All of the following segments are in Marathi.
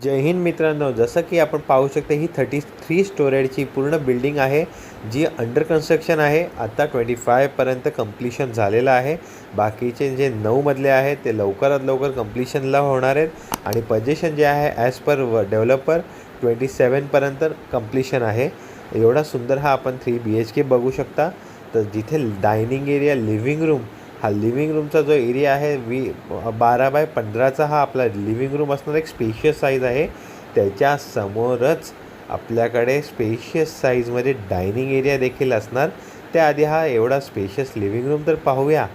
जय हिंद मित्रांनो, जसं की आपण पाहू शकता ही 33 स्टोरेजची पूर्ण बिल्डिंग आहे जी अंडर कन्स्ट्रक्शन आहे. आता 25 पर्यंत कंप्लीशन झालेलं आहे. बाकीचे जे 9 मजले आहेत ते लवकरात लवकर कंप्लीशनला होणार आहेत आणि पोझिशन जे आहे ॲज पर डेव्हलपर 27 पर्यंत कंप्लीशन आहे. एवढा सुंदर हा आपण 3 BHK बघू शकता. तर जिथे डायनिंग एरिया, लिव्हिंग रूम, हा लिव्हिंग रूमचा जो एरिया आहे 12x15चा हा आपला लिव्हिंग रूम असणार. एक स्पेशियस साईज आहे. त्याच्या समोरच आपल्याकडे स्पेशियस साईजमध्ये डायनिंग एरिया देखील असणार. त्याआधी हा एवढा स्पेशियस लिव्हिंग रूम तर पाहूया,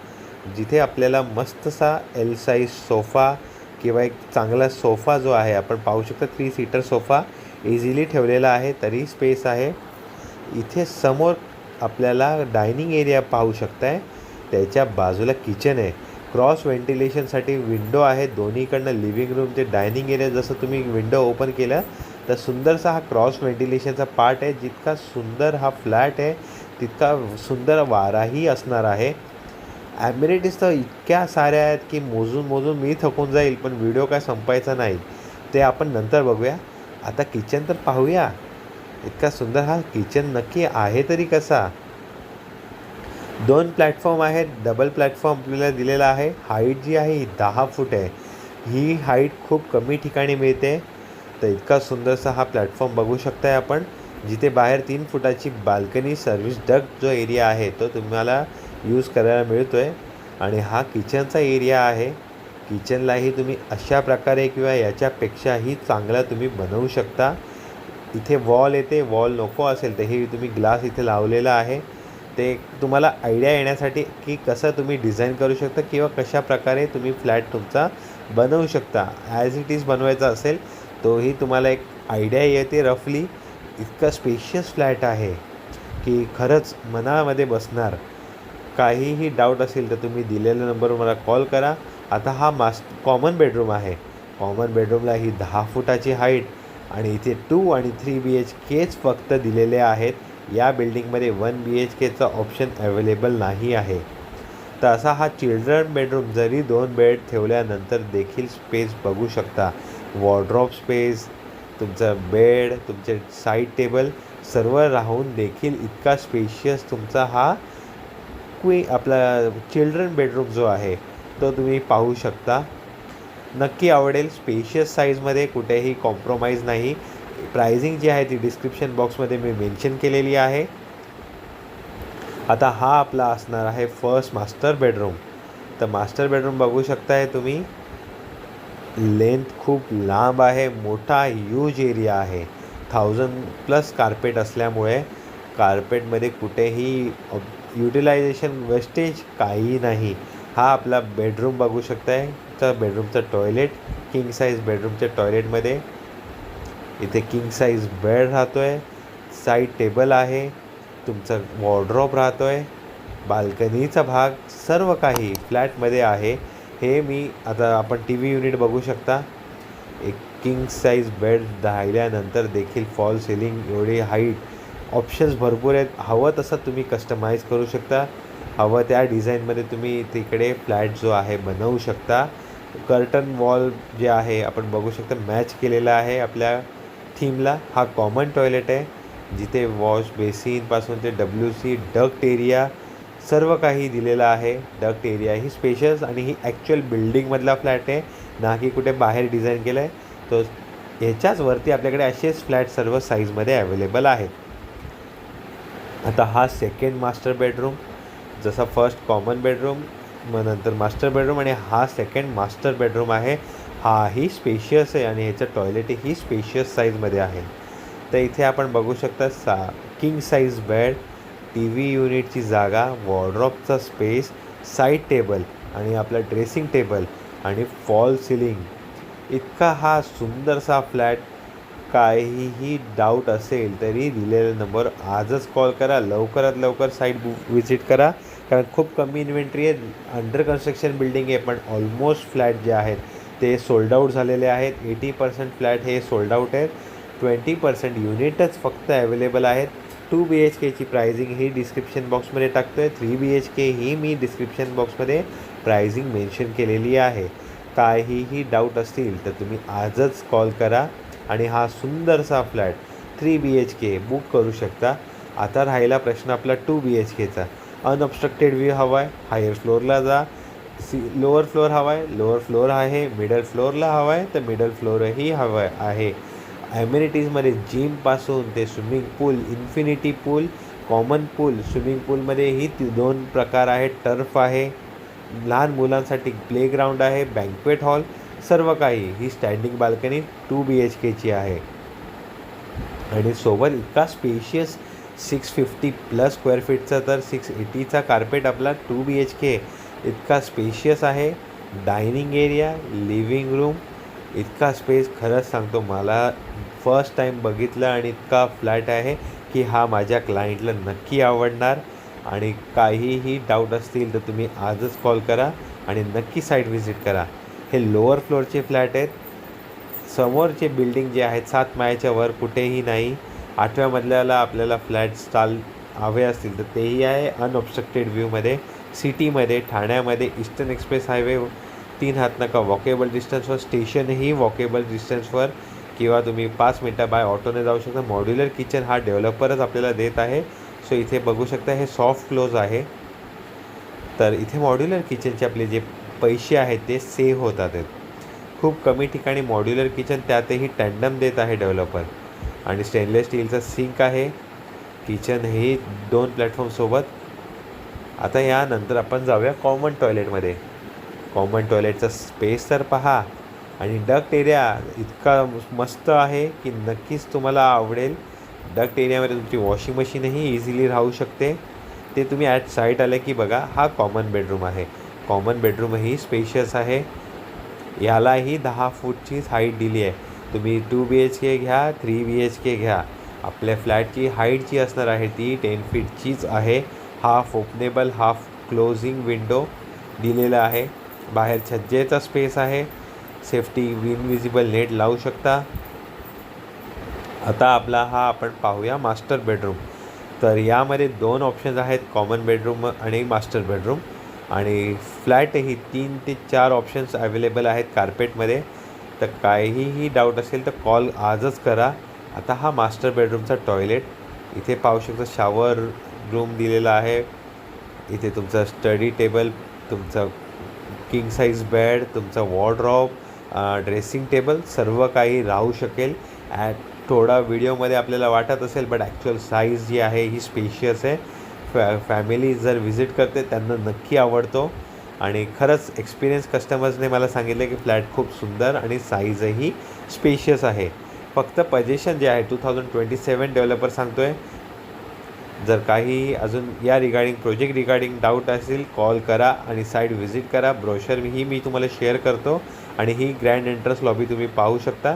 जिथे आपल्याला मस्तसा एल साईज सोफा किंवा एक चांगला सोफा जो आहे आपण पाहू शकता 3 सीटर सोफा इझिली ठेवलेला आहे. तरी स्पेस आहे. इथे समोर आपल्याला डायनिंग एरिया पाहू शकताय. त्याच्या बाजूला किचन आहे. क्रॉस व्हेंटिलेशनसाठी विंडो आहे दोन्हीकडनं. लिव्हिंग रूम ते डायनिंग एरिया जसं तुम्ही विंडो ओपन केलं तर सुंदरसा हा क्रॉस व्हेंटिलेशनचा पार्ट आहे. जितका सुंदर हा फ्लॅट आहे तितका सुंदर वाराही असणार आहे. ॲम्युनिटीज तर इतक्या साऱ्या आहेत की मोजून मी थकून जाईल, पण व्हिडिओ काय संपायचा नाही. ते आपण नंतर बघूया. आता किचन तर पाहूया. इतका सुंदर हा किचन नक्की आहे तरी कसा. 2 प्लॅटफॉर्म आहेत. डबल प्लॅटफॉर्म आपल्याला दिलेला आहे. हाईट जी आहे ही 10 फूट आहे. ही हाईट खूप कमी ठिकाणी मिळते. तर इतका सुंदरसा हा प्लॅटफॉर्म बघू शकताय आपण, जिथे बाहेर 3 फुटाची बाल्कनी सर्व्हिस डक्ट जो एरिया आहे तो तुम्हाला यूज करायला मिळतो आहे. आणि हा किचनचा एरिया आहे. किचनलाही तुम्ही अशा प्रकारे किंवा याच्यापेक्षाही चांगला तुम्ही बनवू शकता. इथे वॉल येते. वॉल नको असेल तर हे तुम्ही ग्लास इथे लावलेला आहे. ते तुम्हाला आयडिया येण्यासाठी की कसं तुम्ही डिझाईन करू शकता किंवा कशाप्रकारे तुम्ही फ्लॅट तुमचा बनवू शकता. ॲज इट इज बनवायचा असेल तोही तुम्हाला एक आयडिया येते रफली. इतका स्पेशियस फ्लॅट आहे की खरंच मनामध्ये बसणार. काहीही डाऊट असेल तर तुम्ही दिलेल्या नंबरवर मला कॉल करा. आता हा कॉमन बेडरूम आहे. कॉमन बेडरूमला ही 10 फुटाची हाईट आणि इथे 2 आणि 3 BHKच फक्त दिलेले आहेत. या बिल्डिंगमध्ये 1 BHKचा ऑप्शन अवेलेबल नाही आहे. तर असा हा चिल्ड्रन बेडरूम, जरी 2 बेड ठेवल्यानंतर देखील स्पेस बघू शकता. वॉर्ड्रॉप स्पेस, तुमचा बेड, तुमचे साईड टेबल सर्व राहून देखील इतका स्पेशियस तुमचा हा आपला चिल्ड्रन बेडरूम जो आहे तो तुम्ही पाहू शकता. नक्की आवडेल. स्पेशियस साईजमध्ये कुठेही कॉम्प्रोमाइज नाही. प्राइसिंग जी आहे ती डिस्क्रिप्शन बॉक्समध्ये मी मेन्शन केलेली आहे. आता हा आपला असणार आहे फर्स्ट मास्टर बेडरूम. तर मास्टर बेडरूम बघू शकताय तुम्ही. लेंथ खूप लांब आहे. मोठा ह्यूज एरिया आहे. 1000+ कार्पेट असल्यामुळे कार्पेटमध्ये कुठेही युटिलायझेशन वेस्टेज काही नाही. हा आपला बेडरूम बघू शकताय. तर बेडरूमचं टॉयलेट किंग साईज बेडरूमच्या टॉयलेटमध्ये इथे किंग साईज बेड राहतो आहे. साईड टेबल आहे. तुमचा वॉर्ड्रॉप राहतो आहे. बाल्कनीचा भाग सर्व काही फ्लॅटमध्ये आहे. हे मी आता आपण TV युनिट बघू शकता. एक किंग साईज बेड राहिल्यानंतर देखील फॉल सिलिंग एवढी हाईट. ऑप्शन्स भरपूर आहेत. हवं तसं तुम्ही कस्टमाइज करू शकता. हवं त्या डिझाईनमध्ये तुम्ही तिकडे फ्लॅट जो आहे बनवू शकता. कर्टन वॉल जे आहे आपण बघू शकता मॅच केलेला आहे आपल्या थीमला. हा कॉमन टॉयलेट आहे, जिथे वॉश बेसिनपासून ते WC डक्ट एरिया सर्व काही दिलेलं आहे. डक्ट एरिया ही स्पेशस आणि ही ॲक्च्युअल बिल्डिंगमधला फ्लॅट आहे, ना की कुठे बाहेर डिझाईन केलं आहे. तो ह्याच्याच वरती आपल्याकडे असेच फ्लॅट सर्व साईजमध्ये अवेलेबल आहेत. आता हा सेकंड मास्टर बेडरूम. जसा फर्स्ट कॉमन बेडरूम, मग नंतर मास्टर बेडरूम आणि हा सेकंड मास्टर बेडरूम आहे. हाही स्पेशियस आहे आणि ह्याचं टॉयलेटही स्पेशियस साईजमध्ये आहे. तर इथे आपण बघू शकता किंग साईज बेड, TV युनिटची जागा, वॉर्ड्रॉपचा स्पेस, साईड टेबल आणि आपला ड्रेसिंग टेबल आणि फॉल सिलिंग. इतका हा सुंदरसा फ्लॅट. काहीही डाऊट असेल तरी दिलेल्या नंबर आजच कॉल करा. लवकरात लवकर साईट विजिट करा, कारण खूप कमी इन्व्हेंटरी आहे. अंडर कन्स्ट्रक्शन बिल्डिंग आहे, पण ऑलमोस्ट फ्लॅट जे आहेत ते सोल्ड आऊट झालेले आहेत. 80% फ्लॅट हे सोल्ड आऊट आहेत. 20% युनिटच फक्त अवेलेबल आहेत. 2 BHKची प्राइसिंग ही डिस्क्रिप्शन बॉक्समध्ये टाकतो आहे. 3 BHK ही मी डिस्क्रिप्शन बॉक्समध्ये प्राइसिंग मेन्शन केलेली आहे. काहीही डाऊट असतील तर तुम्ही आजच कॉल करा आणि हा सुंदरसा फ्लॅट 3 BHK बुक करू शकता. आता राहिला प्रश्न आपला 2 BHKचा. अनऑब्स्ट्रक्टेड व्ह्यू हवा आहे, हायर फ्लोअरला जा. लोअर फ्लोअर हवा आहे, लोअर फ्लोअर आहे. मिडल फ्लोअरला हवा आहे तर मिडल फ्लोअरही हवं आहे. ॲम्युनिटीजमध्ये जिमपासून ते स्विमिंग पूल, इन्फिनिटी पूल, कॉमन पूल. स्विमिंग पूलमध्येही 2 प्रकार आहेत. टर्फ आहे, लहान मुलांसाठी प्लेग्राऊंड आहे, बँक्वेट हॉल, सर्व काही. ही स्टँडिंग बाल्कनी 2 BHKची आहे आणि सोबत इतका स्पेशियस 650+ स्क्वेअर फीटचा तर 680चा कार्पेट आपला 2 BHK इतका स्पेशियस आहे. डायनिंग एरिया, लिव्हिंग रूम, इतका स्पेस. खरंच सांगतो मला फर्स्ट टाईम बघितलं आणि इतका फ्लॅट आहे की हा माझ्या क्लायंटला नक्की आवडणार. आणि काहीही डाऊट असतील तर तुम्ही आजच कॉल करा आणि नक्की साईट व्हिजिट करा. हे लोअर फ्लोअरचे फ्लॅट आहेत. समोरचे बिल्डिंग जे आहेत 7 माळ्याच्या वर कुठेही नाही. 8व्या मजल्याला आपल्याला फ्लॅट्स हवे असतील तर तेही आहे अनऑब्स्ट्रक्टेड व्ह्यूमध्ये. सिटीमध्ये, ठाण्यामध्ये ईस्टर्न एक्सप्रेस हायवे 3 हातनाका वॉकेबल डिस्टन्सवर, स्टेशनही वॉकेबल डिस्टन्सवर, किंवा तुम्ही 5 मिनटं बाय ऑटोने जाऊ शकता. मॉड्युलर किचन हा डेव्हलपरच आपल्याला देत आहे. सो इथे बघू शकता हे सॉफ्ट क्लोज आहे. तर इथे मॉड्युलर किचनचे आपले जे पैसे आहेत ते सेव्ह होतात आहेत. खूप कमी ठिकाणी मॉड्युलर किचन, त्यातही टँडम देत आहे डेव्हलपर. आणि स्टेनलेस स्टीलचा सिंक आहे. किचन हे 2 प्लॅटफॉर्मसोबत. आता यानंतर आपण जाऊया कॉमन टॉयलेटमध्ये. कॉमन टॉयलेटचा स्पेस तर पहा आणि डक्ट एरिया इतका मस्त आहे की नक्कीच तुम्हाला आवडेल. डक्ट एरियामध्ये तुमची वॉशिंग मशीनही इझिली राहू शकते. ते तुम्ही ॲट साईट आले की बघा. हा कॉमन बेडरूम आहे. कॉमन बेडरूमही स्पेशियस आहे. यालाही 10 फूटची हाईट दिली आहे. तुम्ही 2 BHK घ्या, 3 BHK घ्या, आपल्या फ्लॅटची हाईट जी असणार आहे ती 10 फीटचीच आहे. Half openable, half closing window दिलेला आहे. बाहेर छज्जेचा स्पेस आहे. सेफ्टी इनविजिबल नेट लावू शकता. आता आपण पाहूया मास्टर बेडरूम. तर यामध्ये 2 ऑप्शन्स आहेत, कॉमन बेडरूम आणि मास्टर बेडरूम. आणि फ्लॅटही 3 ते 4 ऑप्शन्स अवेलेबल आहेत कार्पेटमध्ये. तर काहीही डाऊट असेल तर कॉल आजच करा. आता हा मास्टर बेडरूमचा टॉयलेट. इथे पाहू शकता शॉवर रूम दिलेला आहे. इथे तुमचा स्टडी टेबल, तुमचा किंग साईज बेड, तुमचा वॉर्डरॉब, ड्रेसिंग टेबल सर्व काही राहू शकेल. थोडा व्हिडिओमध्ये आपल्याला वाटत असेल बट ॲक्च्युअल साईज जी आहे ही स्पेशियस आहे. फॅमिली जर व्हिजिट करते त्यांना नक्की आवडतो. आणि खरंच एक्सपिरियन्स कस्टमर्सने मला सांगितलं की फ्लॅट खूप सुंदर आणि साईजही स्पेशियस आहे. फक्त पोझिशन जे आहे 2027 डेव्हलपर सांगतो आहे. जर काही अजून या प्रोजेक्ट रिगार्डिंग डाऊट असेल कॉल करा आणि साईट व्हिजिट करा. ब्रोशरही मी तुम्हाला शेअर करतो. आणि ही ग्रँड एंट्रन्स लॉबी तुम्ही पाहू शकता.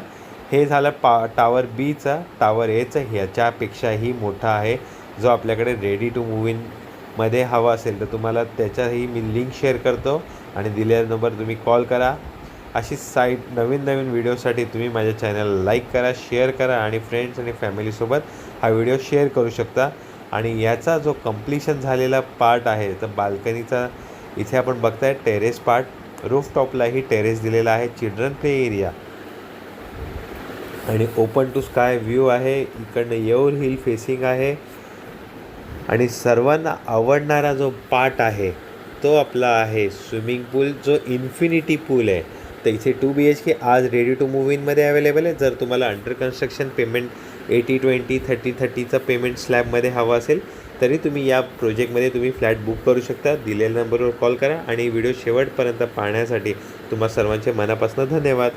हे झालं टावर बीचा. टावर एचं ह्याच्यापेक्षाही मोठा आहे जो आपल्याकडे रेडी टू मूव्ह इनमध्ये हवा असेल तर तुम्हाला त्याच्याही मी लिंक शेअर करतो आणि दिलेला नंबर तुम्ही कॉल करा. अशी साईट नवीन व्हिडिओसाठी तुम्ही माझ्या चॅनलला लाईक करा, शेअर करा आणि फ्रेंड्स आणि फॅमिलीसोबत हा व्हिडिओ शेअर करू शकता. आणि याचा जो कंप्लीशन झालेला पार्ट आहे तर बाल्कनीचा इथे आपण बघताय टेरेस पार्ट. रूफटॉपलाही टेरेस दिलेला आहे. चिल्ड्रन प्ले एरिया आणि ओपन टू स्काय व्ह्यू आहे. इकडनं येऊर हिल फेसिंग आहे. आणि सर्वांना आवडणारा जो पार्ट आहे तो आपला आहे स्विमिंग पूल, जो इन्फिनिटी पूल आहे. तर इथे 2 BHK आज रेडी टू मूव्ह इनमध्ये अवेलेबल आहे. जर तुम्हाला अंडर कन्स्ट्रक्शन पेमेंट 80-20, 30-30चा पेमेंट स्लॅबमध्ये हवा असेल तरी तुम्ही या प्रोजेक्टमध्ये तुम्ही फ्लॅट बुक करू शकता. दिलेल्या नंबरवर कॉल करा. आणि व्हिडिओ शेवटपर्यंत पाहण्यासाठी तुम्हा सर्वांचे मनापासून धन्यवाद.